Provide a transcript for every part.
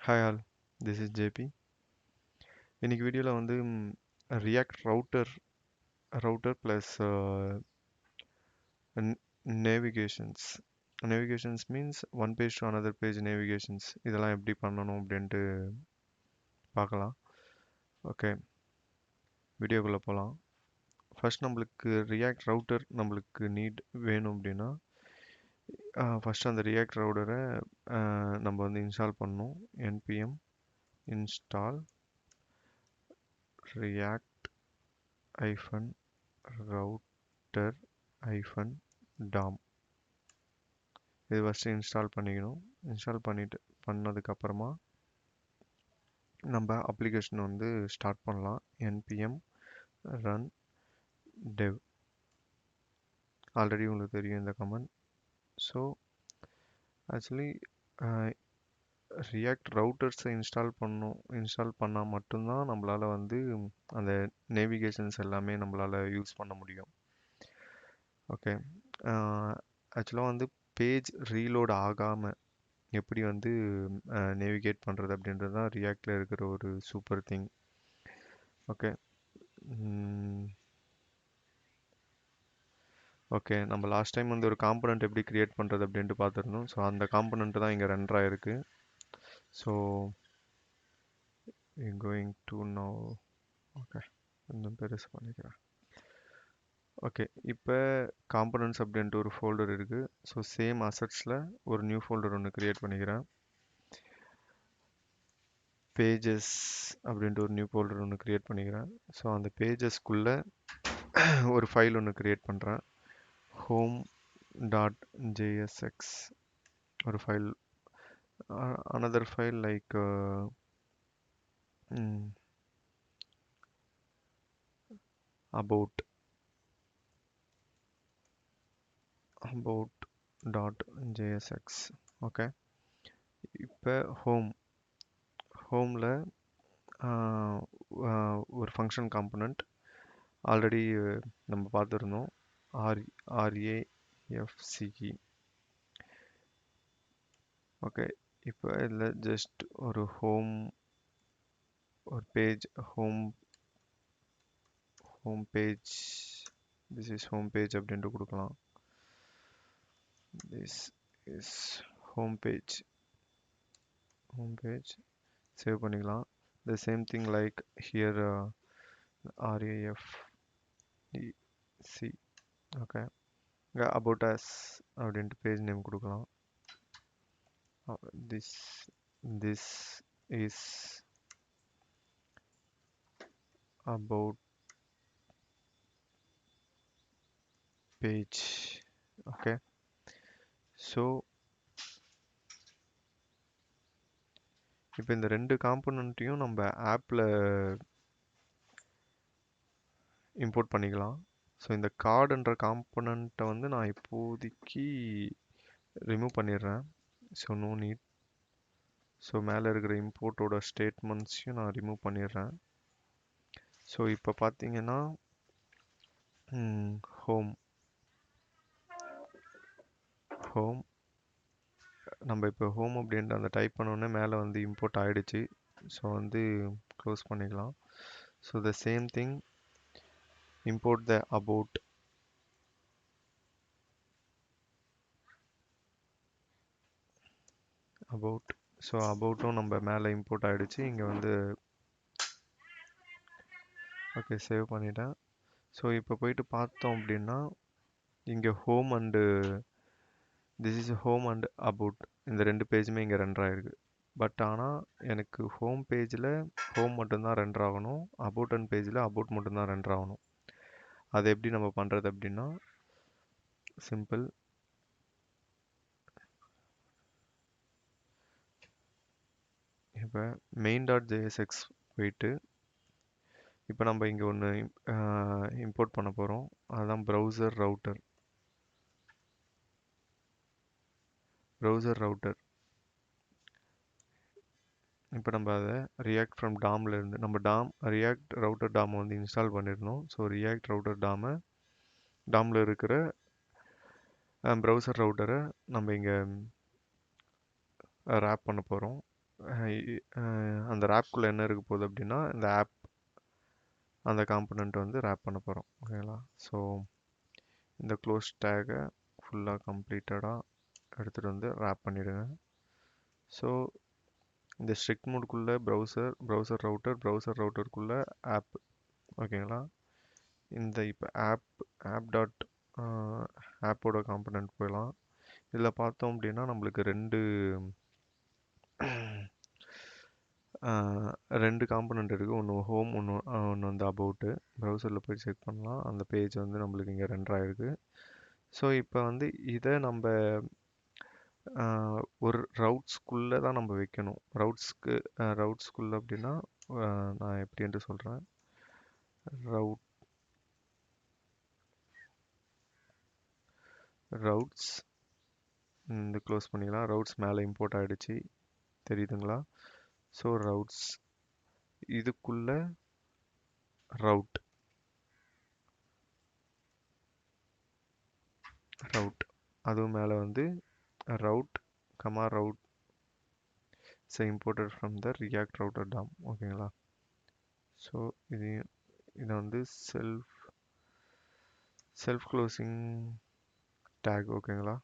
Hi all, this is JP. இன்னைக்கு வீடியோவில் வந்து react router plus navigations navigations means one page to another page navigations இதெல்லாம் எப்படி பண்ணணும் அப்படின்ட்டு பார்க்கலாம். ஓகே, வீடியோக்குள்ளே போகலாம். ஃபர்ஸ்ட் நம்மளுக்கு ரியாக்ட் ரவுட்டர் நம்மளுக்கு நீட் வேணும் அப்படின்னா ஃபர்ஸ்ட் அந்த ரியாக்ட் ரவுட்டரை நம்ம வந்து இன்ஸ்டால் பண்ணணும். npm install react router dom. இது ஃபஸ்ட்டு இன்ஸ்டால் பண்ணிக்கணும். இன்ஸ்டால் பண்ணதுக்கப்புறமா நம்ம அப்ளிகேஷன் வந்து ஸ்டார்ட் பண்ணலாம். npm run dev. ஆல்ரெடி உங்களுக்கு தெரியும் இந்த கமெண்ட். ஸோ ஆக்சுவலி ரியாக்ட் ரவுட்டர்ஸை இன்ஸ்டால் பண்ணால் மட்டும்தான் நம்மளால் வந்து அந்த நேவிகேஷன்ஸ் எல்லாமே நம்மளால் யூஸ் பண்ண முடியும். ஓகே, ஆக்சுவலாக வந்து பேஜ் ரீலோட் ஆகாமல் எப்படி வந்து நேவிகேட் பண்ணுறது அப்படின்றது தான் ரியாக்டில் இருக்கிற ஒரு சூப்பர் திங். ஓகே ஓகே நம்ம லாஸ்ட் டைம் வந்து ஒரு காம்பனண்ட் எப்படி கிரியேட் பண்ணுறது அப்படின்ட்டு பார்த்துருந்தோம். ஸோ அந்த காம்பனண்ட் தான் இங்கே ரெண்டர் ஆயிருக்கு. So going to know. Okay, கொஞ்சம் பெருசு பண்ணிக்கிறேன். ஓகே, இப்போ காம்பனன்ட்ஸ் அப்படின்ட்டு ஒரு ஃபோல்டர் இருக்குது. ஸோ சேம் அசட்ஸில் ஒரு நியூ ஃபோல்டர் ஒன்று க்ரியேட் பண்ணிக்கிறேன். பேஜஸ் அப்படின்ட்டு ஒரு நியூ ஃபோல்டர் ஒன்று க்ரியேட் பண்ணிக்கிறேன். ஸோ அந்த பேஜஸ்க்குள்ளே ஒரு ஃபைல் ஒன்று க்ரியேட் பண்ணுறேன். home.jsx ஒரு file, another file like about.jsx. Okay, இப்போ ஹோமில் ஒரு ஃபங்க்ஷன் காம்பனண்ட் ஆல்ரெடி நம்ம பார்த்துருந்தோம். RAFCE. ஓகே, இப்போ இதில் ஜஸ்ட் ஒரு page home page, this is home page அப்படின்ட்டு கொடுக்கலாம். This is home page save பண்ணிக்கலாம். the same thing like here RAFEC. Okay, இங்கே about us அப்படின்ட்டு பேஜ் நேம் கொடுக்கலாம். this is about page. Okay, so இப்போ இந்த ரெண்டு காம்பனண்ட்டையும் நம்ம ஆப்பில் இம்போர்ட் பண்ணிக்கலாம். ஸோ இந்த கார்டுன்ற காம்பனண்ட்டை வந்து நான் இப்போதைக்கு ரிமூவ் பண்ணிடுறேன். So no need. ஸோ மேலே இருக்கிற இம்போர்ட்டோட ஸ்டேட்மெண்ட்ஸையும் நான் ரிமூவ் பண்ணிடுறேன். ஸோ இப்போ பார்த்தீங்கன்னா ஹோம் நம்ம இப்போ ஹோம் அப்படின்ட்டு அந்த டைப் பண்ணோன்னே மேலே வந்து இம்போர்ட் ஆகிடுச்சு. ஸோ வந்து க்ளோஸ் பண்ணிக்கலாம். So the same thing import the about. So அபவுட்டும் நம்ம மேலே இம்போர்ட் ஆகிடுச்சு. இங்கே வந்து ஓகே, சேவ் பண்ணிட்டேன். ஸோ இப்போ போயிட்டு பார்த்தோம் அப்படின்னா இங்கே home and this is home and about இந்த ரெண்டு பேஜுமே இங்கே ரெண்டர் ஆகிருக்கு. பட் ஆனால் எனக்கு ஹோம் பேஜில் ஹோம் மட்டும்தான் ரெண்டர் ஆகணும், அபவுட் அண்ட் பேஜில் அபவுட் மட்டும்தான் ரெண்டர் ஆகணும். அதை எப்படி நம்ம பண்ணுறது அப்படின்னா சிம்பிள். இப்போ main.jsx போயிட்டு இப்போ நம்ம இங்கே ஒன்று இம்போர்ட் பண்ண போகிறோம். அதுதான் ப்ரௌசர் ரவுட்டர். இப்போ நம்ம அதை ரியாக்ட் ஃப்ரம் டாமில் இருந்து நம்ம ரியாக்ட் ரவுட்டர் டாமை வந்து இன்ஸ்டால் பண்ணிடணும். ஸோ ரியாக்ட் ரவுட்டர் டாமில் இருக்கிற ப்ரௌசர் ரவுட்டரை நம்ம இங்கே ரேப் பண்ண போகிறோம். அந்த ரேப்குள்ளே என்ன இருக்க போகுது அப்படின்னா இந்த ஆப் அந்த காம்பனண்ட் வந்து ரேப் பண்ண போகிறோம். ஓகேங்களா? ஸோ இந்த க்ளோஸ் டேகை ஃபுல்லாக கம்ப்ளீட்டடாக எடுத்துகிட்டு வந்து ரேப் பண்ணிவிடுங்க. ஸோ இந்த ஸ்ட்ரிக்ட் மோடுக்குள்ளே ப்ரௌசர் ரவுட்டருக்குள்ளே ஆப். ஓகேங்களா? இந்த இப்போ ஆப் டாட் ஆப்போட காம்பனண்ட் போயிடலாம். இதில் பார்த்தோம் அப்படின்னா நம்மளுக்கு ரெண்டு காம்பனண்ட் இருக்குது. ஒன்று ஹோம், ஒன்று வந்து அபவுட்டு. ப்ரௌசரில் போய் செக் பண்ணலாம். அந்த பேஜ் வந்து நம்மளுக்கு இங்கே ரெண்டராயிருக்கு. ஸோ இப்போ வந்து இதை நம்ம ஒரு ரவுட்ஸ்குள்ளே தான் நம்ம வைக்கணும். ரவுட்ஸ்குள்ளே அப்படின்னா நான் எப்படின்ட்டு சொல்கிறேன். ரவுட்ஸ் இந்த க்ளோஸ் பண்ணிக்கலாம். ரவுட்ஸ் மேலே இம்போர்ட் ஆகிடுச்சு, தெரியுதுங்களா? ஸோ ரவுட்ஸ் இதுக்குள்ள ரவுட் அதுவும் மேலே வந்து route route imported from the React router DOM. ஓகேங்களா? ஸோ இதை வந்து செல்ஃப் க்ளோசிங் டேக். ஓகேங்களா?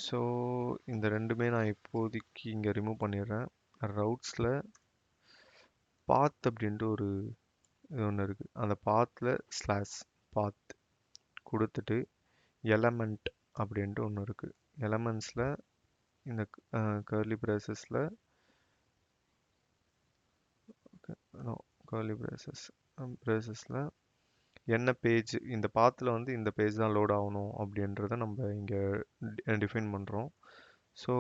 ஸோ இந்த ரெண்டுமே நான் இப்போதைக்கு இங்கே ரிமூவ் பண்ணிடுறேன். ரவுட்ஸில் பாத் அப்படின்ட்டு ஒரு இது ஒன்று இருக்குது. அந்த பாத்தில் பாத் கொடுத்துட்டு எலமெண்ட் அப்படின்ட்டு ஒன்று இருக்குது. எலமெண்ட்ஸில் இந்த கர்லி பிரேசஸில் பிரேசஸில் என்ன பேஜ், இந்த பாத்தில் வந்து இந்த பேஜ் தான் லோட் ஆகணும் அப்படின்றத நம்ம இங்கே டிஃபைன் பண்ணுறோம். ஸோ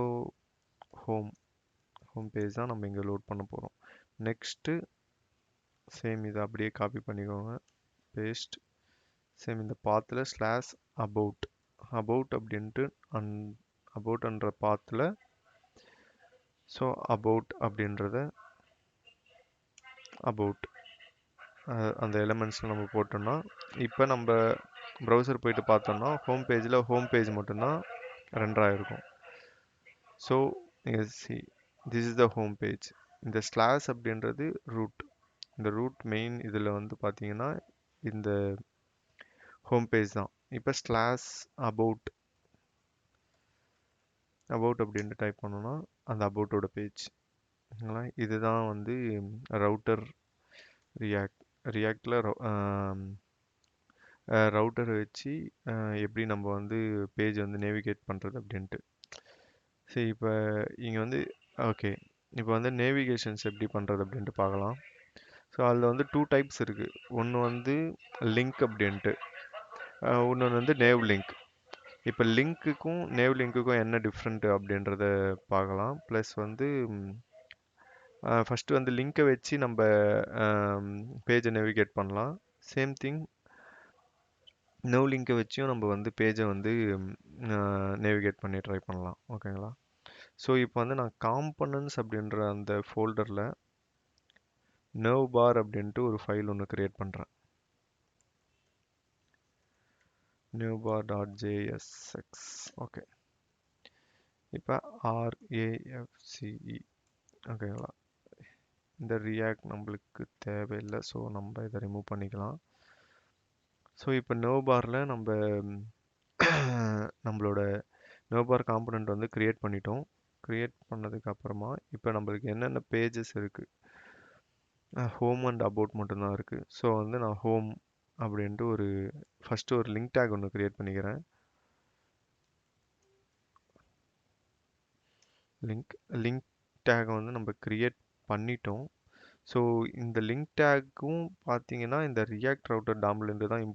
ஹோம் பேஜ் தான் நம்ம இங்கே லோட் பண்ண போகிறோம். நெக்ஸ்ட்டு சேம் இதை அப்படியே காப்பி பண்ணிக்கோங்க, பேஸ்ட். சேம் இந்த பாத்தில் அபவுட் அப்படின்ட்டு அபவுட்ன்ற பாத்தில் ஸோ அபவுட் அப்படின்றத அபவுட் அந்த எலிமெண்ட்ஸில் நம்ம போட்டோம்னா இப்போ நம்ம ப்ரௌசர் போயிட்டு பார்த்தோம்னா ஹோம் பேஜ் மட்டும்தான் ரெண்டராயிருக்கும். So see this is the home page. இந்த ஸ்லாஷ் அப்படின்றது ரூட். இந்த ரூட் மெயின் இதில் வந்து பார்த்தீங்கன்னா இந்த ஹோம் பேஜ் தான். இப்போ ஸ்லாஷ் அபவுட் அப்படின்ட்டு டைப் பண்ணோன்னா அந்த அபவுட்டோட பேஜ். இதுதான் வந்து ரவுட்டர் ரியாக்டில் ரவுட்டர் வச்சு எப்படி நம்ம வந்து பேஜ் வந்து நேவிகேட் பண்ணுறது அப்படின்ட்டு. சரி, இப்போ இங்கே வந்து ஓகே, இப்போ வந்து நேவிகேஷன்ஸ் எப்படி பண்ணுறது அப்படின்ட்டு பார்க்கலாம். ஸோ அதில் வந்து 2 டைப்ஸ் இருக்குது. ஒன்று வந்து லிங்க் அப்படின்ட்டு, இன்னொன்று வந்து நேவ் லிங்க். இப்போ லிங்க்குக்கும் நேவ் லிங்க்குக்கும் என்ன டிஃப்ரெண்ட் அப்படின்றத பார்க்கலாம். ப்ளஸ் வந்து ஃபஸ்ட்டு வந்து லிங்க்கை வச்சு நம்ம பேஜை நேவிகேட் பண்ணலாம். சேம் திங் நேவ் லிங்க்கை வச்சும் நம்ம வந்து பேஜை வந்து நேவிகேட் பண்ணி ட்ரை பண்ணலாம். ஓகேங்களா? ஸோ இப்போ வந்து நான் காம்பனன்ட்ஸ் அப்படின்ற அந்த ஃபோல்டரில் நர்வ் பார் அப்படின்ட்டு ஒரு ஃபைல் ஒன்று க்ரியேட் பண்ணுறேன். newbar.jsx. ஓகே, இப்போ RAFCE. ஓகேங்களா? இந்த ரியாக்ட் நம்மளுக்கு தேவையில்லை, ஸோ நம்ம இதை ரிமூவ் பண்ணிக்கலாம். ஸோ இப்போ நர்வ் பாரில் நம்மளோட நர்வ் பார் காம்பனண்ட் வந்து க்ரியேட் பண்ணிட்டோம். க்ரியேட் பண்ணதுக்கு அப்புறமா இப்போ நம்மளுக்கு என்னென்ன பேஜஸ் இருக்குது, ஹோம் அண்ட் அபவுட் மட்டும்தான் இருக்குது. ஸோ வந்து நான் ஹோம் அப்படின்ட்டு ஃபஸ்ட்டு ஒரு லிங்க் டேக் ஒன்று க்ரியேட் பண்ணிக்கிறேன். லிங்க் டேகை வந்து நம்ம க்ரியேட் பண்ணிட்டோம். ஸோ இந்த லிங்க் டேக்கும் பார்த்தீங்கன்னா இந்த ரியாக்ட் ரவுட்டர் டாம்லேருந்து தான்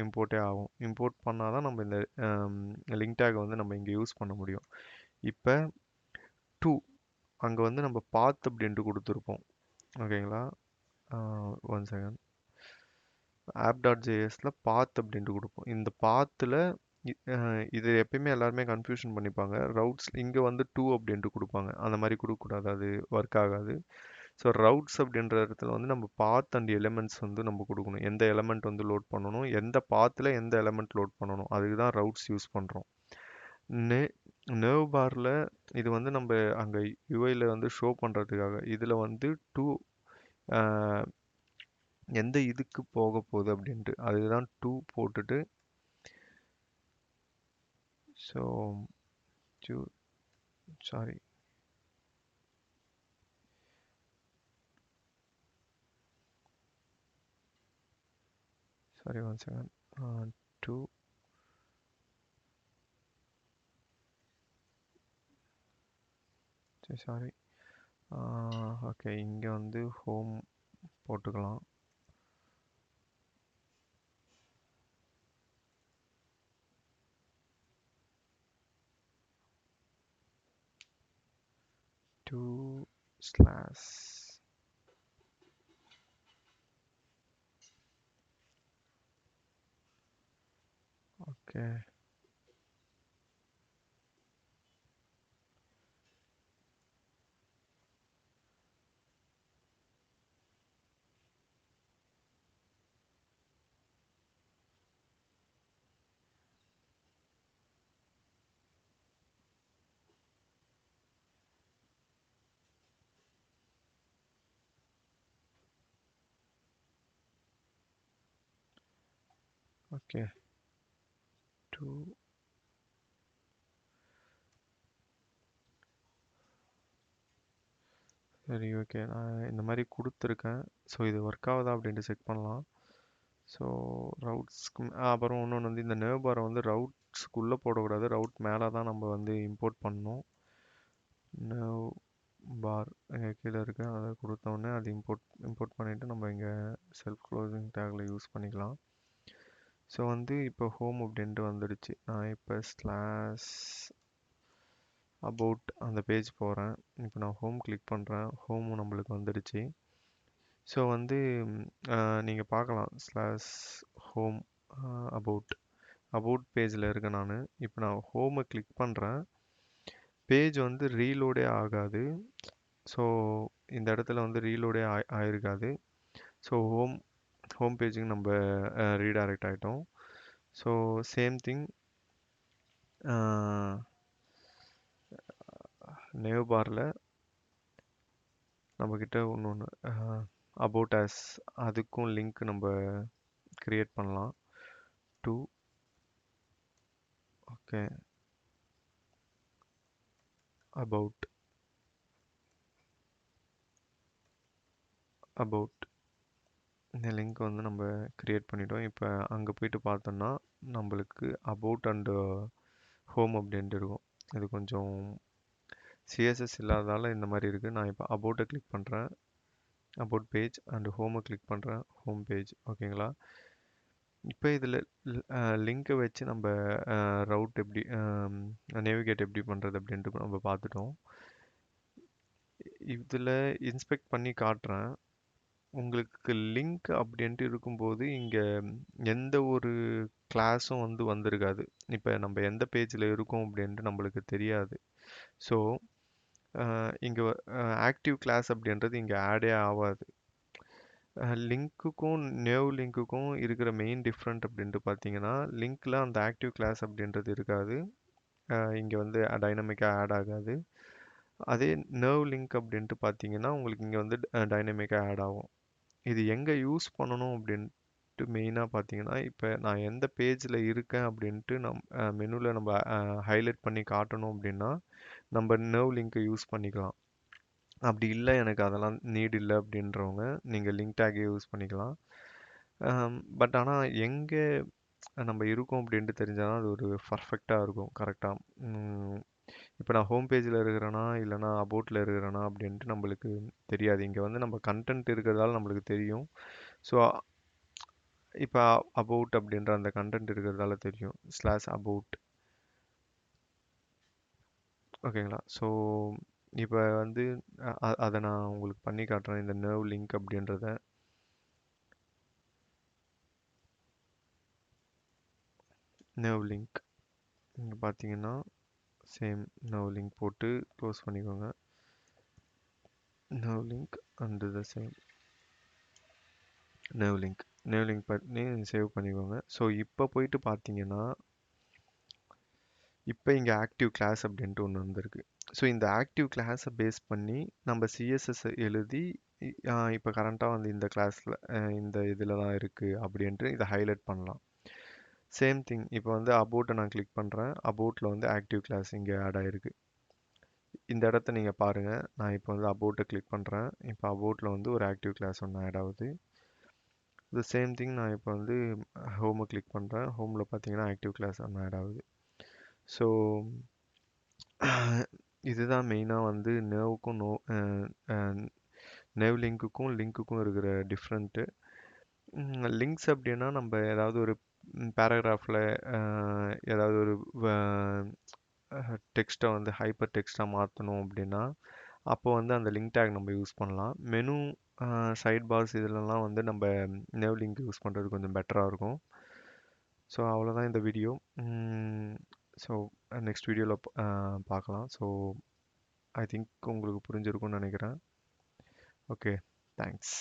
இம்போர்ட்டே ஆகும். இம்போர்ட் பண்ணால் தான் நம்ம இந்த லிங்க் டேகை வந்து நம்ம இங்கே யூஸ் பண்ண முடியும். இப்போ அங்கே வந்து நம்ம பாத் அப்படின்ட்டு கொடுத்துருப்போம். ஓகேங்களா? One second. app.jsல பாத் அப்படின்ட்டு கொடுப்போம். இந்த பாத்தில் இது எப்பயுமே எல்லாருமே கன்ஃபியூஷன் பண்ணிப்பாங்க. ரவுட்ஸ் இங்கே வந்து 2 அப்படின்ட்டு கொடுப்பாங்க. அந்த மாதிரி கொடுக்கக்கூடாது, அது ஒர்க் ஆகாது. ஸோ ரவுட்ஸ் அப்படின்ற இடத்துல வந்து நம்ம பாத் அண்ட் எலிமெண்ட்ஸ் வந்து நம்ம கொடுக்கணும். எந்த எலமெண்ட் வந்து லோட் பண்ணணும், எந்த பாத்தில் எந்த எலமெண்ட் லோட் பண்ணணும், அதுக்கு தான் ரவுட்ஸ் யூஸ் பண்ணுறோம். நே நர்வ் பார்ல இது வந்து நம்ம அங்கே யூஐல வந்து ஷோ பண்ணுறதுக்காக இதில் வந்து டூ எந்த இதுக்கு போக போகுது அப்படின்ட்டு அதுதான் டூ போட்டுட்டு so to sorry sorry one second to sorry okay இங்கே வந்து ஹோம் போட்டுக்கலாம் to slash okay okay to சரி ஓகே நான் இந்த மாதிரி கொடுத்துருக்கேன் ஸோ இது ஒர்க் ஆகுதா அப்படின்ட்டு செக் பண்ணலாம் ஸோ ரவுட்ஸ்க்கு அப்புறம் இன்னொன்று வந்து இந்த நேவ் பாரை வந்து ரவுட்ஸ்க்குள்ளே போடக்கூடாது ரவுட் மேலே தான் நம்ம வந்து இம்போர்ட் பண்ணணும் நேவ் பார் இங்கே கீழே இருக்கு அதை கொடுத்தோடனே அது இம்போர்ட் பண்ணிவிட்டு நம்ம இங்கே செல்ஃப் க்ளோசிங் டேக்கில் யூஸ் பண்ணிக்கலாம் ஸோ வந்து இப்போ ஹோம் அப்படின்ட்டு வந்துடுச்சு நான் இப்போ ஸ்லாஷ் அபவுட் அந்த பேஜ் போகிறேன் இப்போ நான் ஹோம் கிளிக் பண்ணுறேன் ஹோம் நம்மளுக்கு வந்துடுச்சு ஸோ வந்து நீங்கள் பார்க்கலாம் ஸ்லாஷ் ஹோம் அபவுட் அபவுட் பேஜில் இருக்கேன் நான் இப்போ நான் ஹோமை கிளிக் பண்ணுறேன் பேஜ் வந்து ரீலோடே ஆகாது ஸோ இந்த இடத்துல வந்து ரீலோடே ஆயிருக்காது ஸோ ஹோம் பேஜுக்கு நம்ம ரீடைரக்ட் ஆகிட்டோம் ஸோ சேம் திங் நேவ் பாரில் நம்மக்கிட்ட ஒன்று அபவுட் அஸ் அதுக்கும் லிங்க் நம்ம கிரியேட் பண்ணலாம் டூ ஓகே அபவுட் இந்த லிங்க் வந்து நம்ம கிரியேட் பண்ணிட்டோம் இப்போ அங்கே போயிட்டு பார்த்தோம்னா நம்மளுக்கு அபவுட் அண்டு ஹோம் அப்படின்ட்டு இருக்கும் இது கொஞ்சம் சிஎஸ்எஸ் இல்லாததால் இந்த மாதிரி இருக்குது நான் இப்போ அபவுட்டை கிளிக் பண்ணுறேன் அபவுட் பேஜ் அண்டு ஹோமை கிளிக் பண்ணுறேன் ஹோம் பேஜ் ஓகேங்களா இப்போ இதில் லிங்க்கை வச்சு நம்ம ரவுட் எப்படி நேவிகேட் எப்படி பண்ணுறது அப்படின்ட்டு நம்ம பார்த்துட்டோம் இதில் இன்ஸ்பெக்ட் பண்ணி காட்டுறேன் உங்களுக்கு லிங்க் அப்படின்ட்டு இருக்கும்போது இங்கே எந்த ஒரு கிளாஸும் வந்து வந்திருக்காது இப்போ நம்ம எந்த பேஜில் இருக்கோம் அப்படின்ட்டு நம்மளுக்கு தெரியாது ஸோ இங்கே ஆக்டிவ் கிளாஸ் அப்படின்றது இங்கே ஆடே ஆகாது லிங்க்குக்கும் நேவ் லிங்க்குக்கும் இருக்கிற மெயின் டிஃப்ரெண்ட் அப்படின்ட்டு பார்த்தீங்கன்னா லிங்க்கில் அந்த ஆக்டிவ் கிளாஸ் அப்படின்றது இருக்காது இங்கே வந்து டைனமிக்காக ஆட் ஆகாது அதே நர்வ் லிங்க் அப்படின்ட்டு பார்த்தீங்கன்னா உங்களுக்கு இங்கே வந்து டைனமிக்காக ஆட் ஆகும் இது எங்கே யூஸ் பண்ணணும் அப்படின்ட்டு மெயினாக பார்த்தீங்கன்னா இப்போ நான் எந்த பேஜில் இருக்கேன் அப்படின்ட்டு மெனுவில் நம்ம ஹைலைட் பண்ணி காட்டணும் அப்படின்னா நம்ம நர்வ் லிங்க்கை யூஸ் பண்ணிக்கலாம் அப்படி இல்லை எனக்கு அதெல்லாம் நீட் இல்லை அப்படின்றவங்க நீங்கள் லிங்க் டேக்கே யூஸ் பண்ணிக்கலாம் பட் ஆனால் எங்கே நம்ம இருக்கோம் அப்படின்ட்டு தெரிஞ்சால் தான் அது ஒரு பர்ஃபெக்டாக இருக்கும் கரெக்டாக இப்போ நான் ஹோம் பேஜில் இருக்கிறேன்னா இல்லைனா அபவுட்டில் இருக்கிறேன்னா அப்படின்ட்டு நம்மளுக்கு தெரியாது இங்கே வந்து நம்ம கண்டென்ட் இருக்கிறதால நம்மளுக்கு தெரியும் ஸோ இப்போ அபவுட் அப்படின்ற அந்த கண்டென்ட் இருக்கிறதால தெரியும் ஸ்லாஷ் அபவுட் ஓகேங்களா ஸோ இப்போ வந்து அதை நான் உங்களுக்கு பண்ணி காட்டுறேன் இந்த நர்வ் லிங்க் அப்படின்றத நர்வ் லிங்க் இங்கே பார்த்தீங்கன்னா சேம் நர்வ் லிங்க் போட்டு க்ளோஸ் பண்ணிக்கோங்க nerve link and the same nav link பண்ணி சேவ் பண்ணிக்கோங்க ஸோ இப்போ போயிட்டு பார்த்தீங்கன்னா இப்போ இங்கே ஆக்டிவ் கிளாஸ் அப்படின்ட்டு ஒன்று வந்திருக்கு. ஸோ இந்த ஆக்டிவ் கிளாஸை பேஸ் பண்ணி நம்ம சிஎஸ்எஸ் எழுதி இப்போ கரண்ட்டாக வந்து இந்த கிளாஸில் இந்த இதில் தான் இருக்குது அப்படின்ட்டு இதை ஹைலைட் பண்ணலாம். சேம் திங் இப்போ வந்து அபோட்டை நான் கிளிக் பண்ணுறேன். அபோட்டில் வந்து ஆக்டிவ் கிளாஸ் இங்கே ஆட் ஆகிருக்கு. இந்த இடத்த நீங்கள் பாருங்கள். நான் இப்போ வந்து அபோட்டை கிளிக் பண்ணுறேன். இப்போ அபோட்டில் வந்து ஒரு ஆக்டிவ் கிளாஸ் ஒன்று ஆட் ஆகுது. த சேம் திங் நான் இப்போ வந்து ஹோமை கிளிக் பண்ணுறேன். ஹோமில் பார்த்தீங்கன்னா ஆக்டிவ் கிளாஸ் ஒன்று ஆட் ஆகுது. ஸோ இதுதான் மெயினாக வந்து நேவுக்கும் நேவ் லிங்க்குக்கும் இருக்கிற டிஃப்ரெண்ட்டு. லிங்க்ஸ் அப்படின்னா நம்ம ஏதாவது ஒரு பேராகிராஃபில் ஏதாவது ஒரு டெக்ஸ்ட்டை வந்து ஹைப்பர் டெக்ஸ்ட்டாக மாற்றணும் அப்படின்னா அப்போ வந்து அந்த லிங்க் டேக் நம்ம யூஸ் பண்ணலாம். மெனு சைட் பார்ஸ் இதிலலாம் வந்து நம்ம நேவ் லிங்க் யூஸ் பண்ணுறது கொஞ்சம் பெட்டராக இருக்கும். ஸோ அவ்வளோதான் இந்த வீடியோ. ஸோ நெக்ஸ்ட் வீடியோவில் பார்க்கலாம். ஸோ ஐ திங்க் உங்களுக்கு புரிஞ்சிருக்கும்னு நினைக்கிறேன். Okay, thanks.